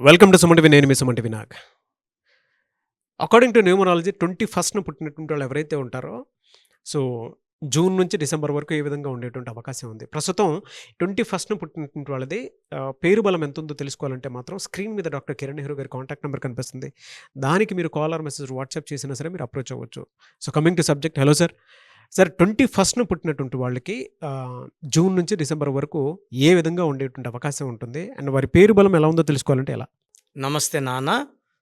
Welcome to Suman TV. నేను మీ Suman TV Nag. According to numerology 21న పుట్టినటువంటి వాళ్ళు ఎవరైతే ఉంటారో, సో జూన్ నుంచి డిసెంబర్ వరకు ఏ విధంగా ఉండేటువంటి అవకాశం ఉంది. ప్రస్తుతం 21న పుట్టినటువంటి వాళ్ళది పేరు బలం ఎంత ఉందో తెలుసుకోవాలంటే మాత్రం స్క్రీన్ మీద డాక్టర్ కిరణ్ నెహ్రూ గారి కాంటాక్ట్ నెంబర్ కనిపిస్తుంది. దానికి మీరు కాల్ ఆర్ మెసేజ్ వాట్సాప్ చేసినా సరే మీరు అప్రోచ్ అవ్వచ్చు. So coming to subject. Hello sir. Sir 21న పుట్టినటువంటి వాళ్ళకి జూన్ నుంచి డిసెంబర్ వరకు ఏ విధంగా ఉండేటువంటి అవకాశం ఉంటుంది? అండ్ వారి పేరు బలం ఎలా ఉందో తెలుసుకోవాలంటే ఎలా? నమస్తే నాన్న.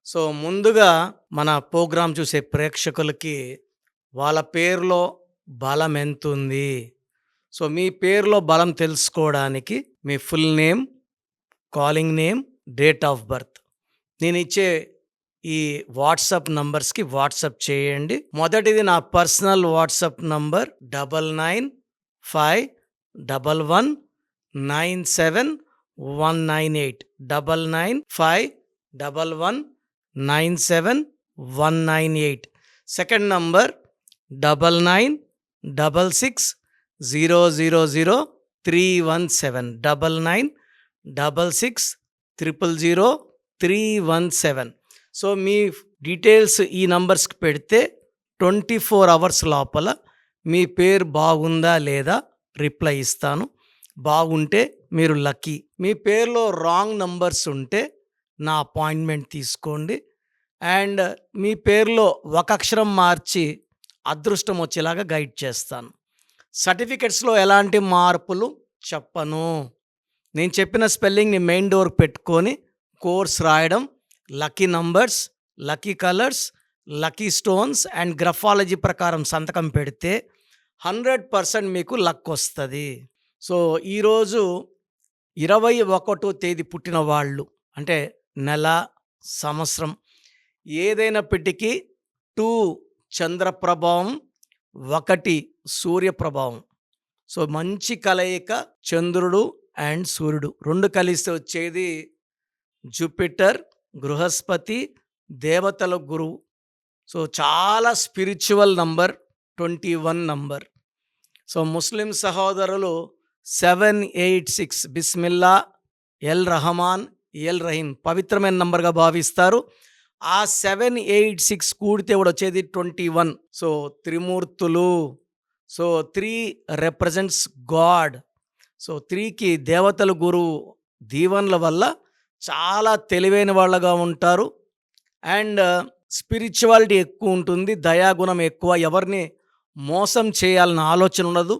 సో ముందుగా మన ప్రోగ్రాం చూసే ప్రేక్షకులకి వాళ్ళ పేరులో బలం ఎంతుంది, సో మీ పేరులో బలం తెలుసుకోవడానికి మీ full name, calling name, date of birth నేను ఇచ్చే ఈ వాట్సాప్ నంబర్స్కి వాట్సాప్ చేయండి. మొదటిది నా personal WhatsApp number 9951197198 9951197198. Second number 9966000317 9966000317. So మీ డీటెయిల్స్ ఈ నంబర్స్కి పెడితే 24 అవర్స్ లోపల మీ పేరు బాగుందా లేదా రిప్లై ఇస్తాను. బాగుంటే మీరు లక్కీ. మీ పేరులో రాంగ్ నంబర్స్ ఉంటే నా అపాయింట్మెంట్ తీసుకోండి. అండ్ మీ పేరులో ఒక అక్షరం మార్చి అదృష్టం వచ్చేలాగా గైడ్ చేస్తాను. సర్టిఫికెట్స్లో ఎలాంటి మార్పులు చెప్పను. నేను చెప్పిన స్పెల్లింగ్ని మెయిన్ డోర్ పెట్టుకొని కోర్స్ రాయడం, lucky numbers, lucky colours, lucky stones and graphology ప్రకారం సంతకం పెడితే 100% మీకు లక్ వస్తుంది. సో ఈరోజు 21వ తేదీ పుట్టిన వాళ్ళు, అంటే నెల, సంవత్సరం ఏదైనప్పటికీ 2 చంద్ర ప్రభావం, 1 సూర్య ప్రభావం. సో మంచి కలయిక చంద్రుడు అండ్ సూర్యుడు 2 కలిస్తే వచ్చేది జూపిటర్, బృహస్పతి, దేవతల గురువు. సో చాలా spiritual number 21 number. So Muslim సహోదరులు 786 బిస్మిల్లా ఎల్ రహమాన్ ఎల్ రహీం పవిత్రమైన నంబర్గా భావిస్తారు. ఆ 786 కూడితే కూడా వచ్చేది 21. సో త్రిమూర్తులు. So 3 represents God. సో 3కి దేవతల గురువు దీవెనల వల్ల చాలా తెలివైన వాళ్ళగా ఉంటారు. అండ్ స్పిరిచువాలిటీ ఎక్కువ ఉంటుంది, దయాగుణం ఎక్కువ, ఎవరిని మోసం చేయాలన్న ఆలోచన ఉండదు.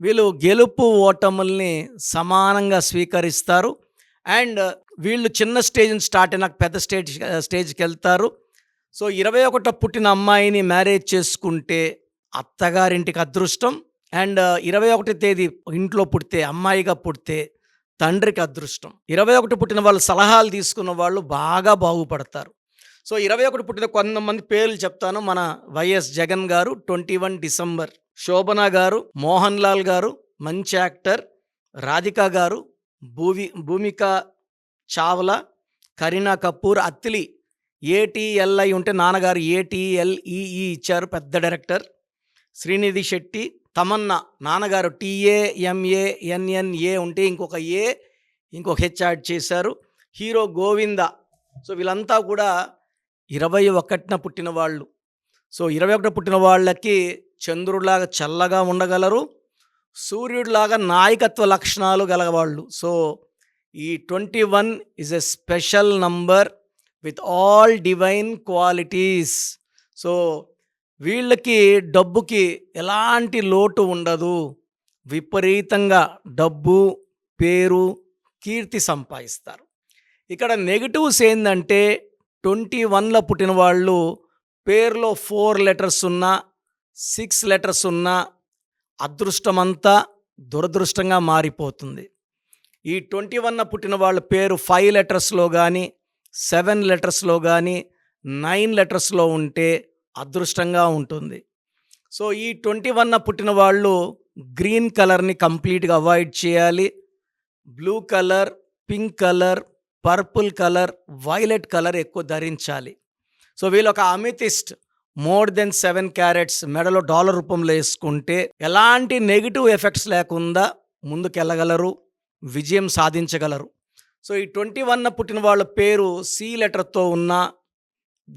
వీళ్ళు గెలుపు ఓటముల్ని సమానంగా స్వీకరిస్తారు. అండ్ వీళ్ళు చిన్న స్టేజ్ నుంచి స్టార్ట్ అయినాక పెద్ద స్టేజ్కి వెళ్తారు. సో 21 పుట్టిన అమ్మాయిని మ్యారేజ్ చేసుకుంటే అత్తగారింటికి అదృష్టం. అండ్ 21 తేదీ ఇంట్లో పుడితే, అమ్మాయిగా పుడితే తండ్రికి అదృష్టం. 21 పుట్టిన వాళ్ళు సలహాలు తీసుకున్న వాళ్ళు బాగా బాగుపడతారు. సో 21 పుట్టిన కొంతమంది పేర్లు చెప్తాను. మన వైఎస్ జగన్ గారు 21 డిసెంబర్, శోభన గారు, మోహన్ లాల్ గారు మంచి యాక్టర్, రాధిక గారు, భూమిక చావ్లా, కరీనా కపూర్, అత్తిలి ఏటీఎల్ఐ ఉంటే నాన్నగారు ఏటీఎల్ఈఈ ఇచ్చారు, పెద్ద డైరెక్టర్. శ్రీనిధి శెట్టి, తమన్నా నాన్నగారు TAMANNA ఉంటే ఇంకొక హెచ్ యాడ్ చేశారు. హీరో గోవింద. సో వీళ్ళంతా కూడా 21న పుట్టిన వాళ్ళు. సో 21 పుట్టిన వాళ్ళకి చంద్రుడిలాగా చల్లగా ఉండగలరు, సూర్యుడిలాగా నాయకత్వ లక్షణాలు గలవాళ్ళు. సో ఈ 21 is a special number with all divine qualities. So వీళ్ళకి డబ్బుకి ఎలాంటి లోటు ఉండదు. విపరీతంగా డబ్బు, పేరు, కీర్తి సంపాదిస్తారు. ఇక్కడ నెగిటివ్స్ ఏంటంటే 21లో పుట్టిన వాళ్ళు పేరులో 4 లెటర్స్ ఉన్నా, 6 లెటర్స్ ఉన్నా అదృష్టమంతా దురదృష్టంగా మారిపోతుంది. ఈ 21న పుట్టిన వాళ్ళ పేరు 5 లెటర్స్లో కానీ, 7 లెటర్స్లో కానీ, 9 లెటర్స్లో ఉంటే అదృష్టంగా ఉంటుంది. సో ఈ 21న పుట్టిన వాళ్ళు గ్రీన్ కలర్ని కంప్లీట్గా అవాయిడ్ చేయాలి. Blue colour, pink colour, purple colour, violet colour ఎక్కువ ధరించాలి. సో వీళ్ళు ఒక అమితిస్ట్ మోర్ దెన్ 7 క్యారెట్స్ మెడలో డాలర్ రూపంలో వేసుకుంటే ఎలాంటి నెగిటివ్ ఎఫెక్ట్స్ లేకుండా ముందుకెళ్ళగలరు, విజయం సాధించగలరు. సో ఈ 21 పుట్టిన వాళ్ళ పేరు సి లెటర్తో ఉన్నా,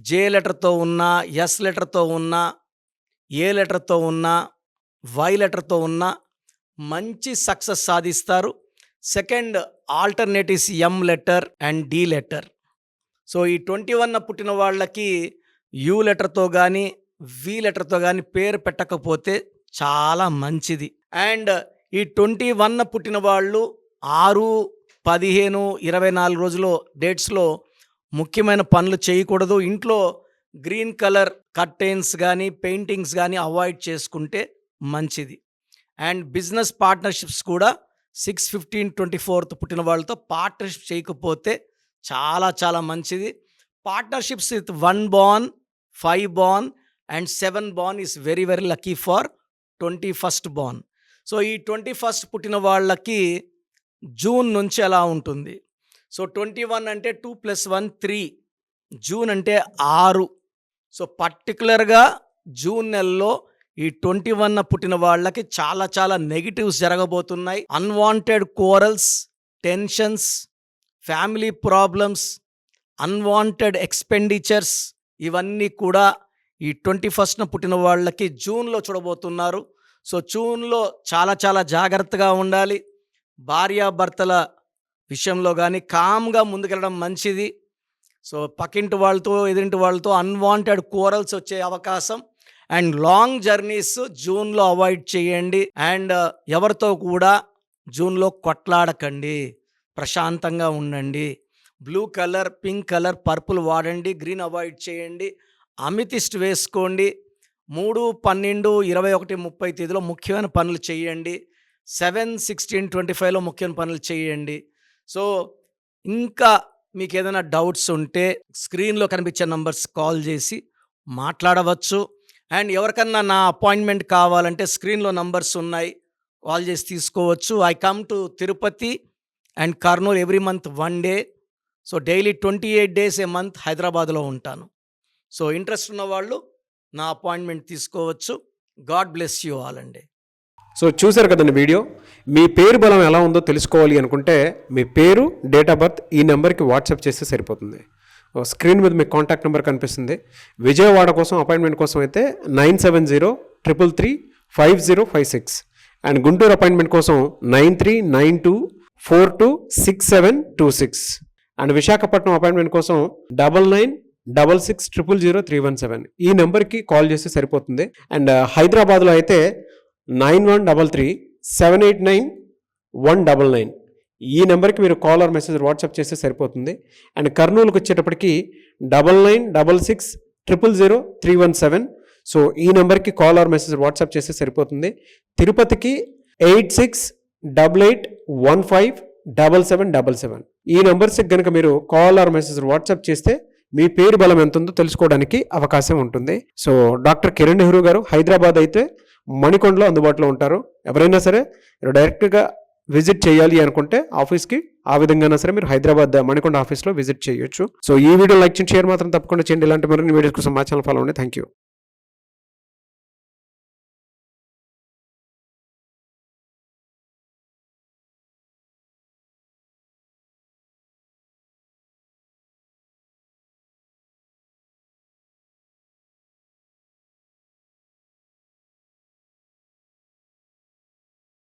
జే లెటర్తో ఉన్నా, ఎస్ లెటర్తో ఉన్నా, ఏ లెటర్తో ఉన్నా, వై లెటర్తో ఉన్నా మంచి సక్సెస్ సాధిస్తారు. Second alternatives M letter and D letter. So ఈ 21 పుట్టిన వాళ్ళకి యు లెటర్తో కానీ వి లెటర్తో కానీ పేరు పెట్టకపోతే చాలా మంచిది. అండ్ ఈ 21 పుట్టిన వాళ్ళు 6, 15, 24 రోజులు డేట్స్లో ముఖ్యమైన పనులు చేయకూడదు. ఇంట్లో గ్రీన్ కలర్ కర్టెన్స్ కానీ పెయింటింగ్స్ కానీ అవాయిడ్ చేసుకుంటే మంచిది. అండ్ బిజినెస్ పార్ట్నర్షిప్స్ కూడా 6, 15, 24 పుట్టిన వాళ్ళతో పార్ట్నర్షిప్ చేయకపోతే చాలా చాలా మంచిది. Partnerships with 1 born, 5 born and 7 born is very very lucky for 21st born. So ఈ 21st పుట్టిన వాళ్ళకి జూన్ నుంచి ఎలా ఉంటుంది. సో 21 అంటే 2 + 1 3, జూన్ అంటే 6. సో పర్టికులర్గా జూన్ నెలలో ఈ 21 పుట్టిన వాళ్ళకి చాలా చాలా నెగిటివ్స్ జరగబోతున్నాయి. Unwanted corals, tensions, family problems, unwanted expenditures ఇవన్నీ కూడా ఈ 21st పుట్టిన వాళ్ళకి జూన్లో చూడబోతున్నారు. సో జూన్లో చాలా చాలా జాగ్రత్తగా ఉండాలి. భార్యాభర్తల విషయంలో కానీ కామ్గా ముందుకెళ్ళడం మంచిది. సో పక్కింటి వాళ్ళతో ఎదురింటి వాళ్ళతో అన్వాంటెడ్ కోరల్స్ వచ్చే అవకాశం. అండ్ లాంగ్ జర్నీస్ జూన్లో అవాయిడ్ చేయండి. అండ్ ఎవరితో కూడా జూన్లో కొట్లాడకండి, ప్రశాంతంగా ఉండండి. Blue colour, pink colour, purple వాడండి, గ్రీన్ అవాయిడ్ చేయండి. అమితిస్ట్ వేసుకోండి. 3, 12, 21, 30 తేదీలో ముఖ్యమైన పనులు చేయండి. 7, 16, 25లో ముఖ్యమైన పనులు చేయండి. సో ఇంకా మీకు ఏదైనా డౌట్స్ ఉంటే స్క్రీన్లో కనిపించే నంబర్స్ కాల్ చేసి మాట్లాడవచ్చు. అండ్ ఎవరికన్నా నా అపాయింట్మెంట్ కావాలంటే స్క్రీన్లో నంబర్స్ ఉన్నాయి, కాల్ చేసి తీసుకోవచ్చు. I come to Tirupati and Kurnool every month 1 day. So daily 28 days A month హైదరాబాద్లో ఉంటాను. సో ఇంట్రెస్ట్ ఉన్న వాళ్ళు నా అపాయింట్మెంట్ తీసుకోవచ్చు. గాడ్ బ్లెస్ యూ ఆల్ అండి. సో చూశారు కదండి వీడియో. మీ పేరు బలం ఎలా ఉందో తెలుసుకోవాలి అనుకుంటే మీ పేరు, డేట్ ఆఫ్ బర్త్ ఈ నెంబర్కి వాట్సాప్ చేస్తే సరిపోతుంది. స్క్రీన్ మీద మీకు కాంటాక్ట్ నెంబర్ కనిపిస్తుంది. విజయవాడ కోసం అపాయింట్మెంట్ కోసం అయితే 9703335056 అండ్ గుంటూరు అపాయింట్మెంట్ కోసం 9392426726 అండ్ విశాఖపట్నం అపాయింట్మెంట్ కోసం 9966600317 ఈ నెంబర్కి కాల్ చేస్తే సరిపోతుంది. అండ్ హైదరాబాద్లో అయితే 9133789199 ఈ నెంబర్కి మీరు కాల్ ఆర్ మెసేజ్ వాట్సాప్ చేస్తే సరిపోతుంది. అండ్ కర్నూలుకి వచ్చేటప్పటికి 9966000317 సో ఈ నెంబర్కి కాల్ ఆర్ మెసేజ్ వాట్సాప్ చేస్తే సరిపోతుంది. తిరుపతికి 8688157777 ఈ నెంబర్స్కి కనుక మీరు కాల్ ఆర్ మెసేజ్ వాట్సాప్ చేస్తే మీ పేరు బలం ఎంత ఉందో తెలుసుకోవడానికి అవకాశం ఉంటుంది. సో డాక్టర్ కిరణ్ నెహ్రూ గారు హైదరాబాద్ అయితే మణికొండలో అందుబాటులో ఉంటారు. ఎవరైనా సరే మీరు డైరెక్ట్గా విజిట్ చేయాలి అనుకుంటే ఆఫీస్కి ఆ విధంగా సరే మీరు హైదరాబాద్ మణికొండ ఆఫీస్లో విజిట్ చేయొచ్చు. సో ఈ వీడియో లైక్ చేయండి, షేర్ మాత్రం తప్పకుండా చేయండి. ఇలాంటి మరిన్ని వీడియోస్ కోసం మా ఛానల్ ఫాలో అవ్వండి. Thank you.